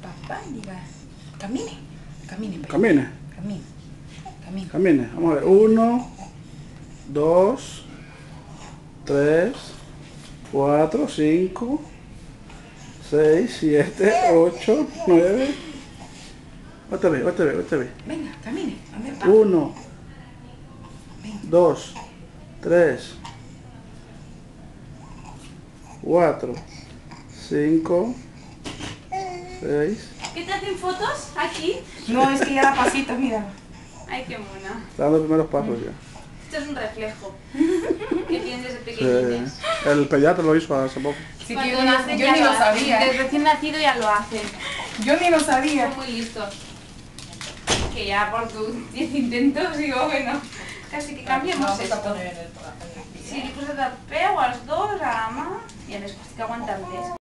papá y diga, camine, camine. Camine. Camine. Camine. Vamos a ver. 1, 2, 3, 4, 5, 6, 7, 8, 9. Otra vez. Venga, camine. 1, 2, 3, 4, 5, 6. ¿Qué te hacen fotos aquí? No, es que ya da pasitos, mira. Ay, qué mona. Está dando los primeros pasos ya. Esto es un reflejo que tienes desde Sí. pequeñines. El pediatra lo hizo hace poco. Sí, Cuando que nacen yo ya ni lo lo hacen. sabía. Desde recién nacido ya lo hacen. Yo ni lo sabía. Son muy listos. Que ya por tus 10 intentos digo, bueno, casi que cambiemos esto. Sí, le puse tapeo a los dos, a la mamá y a les que aguantar 10.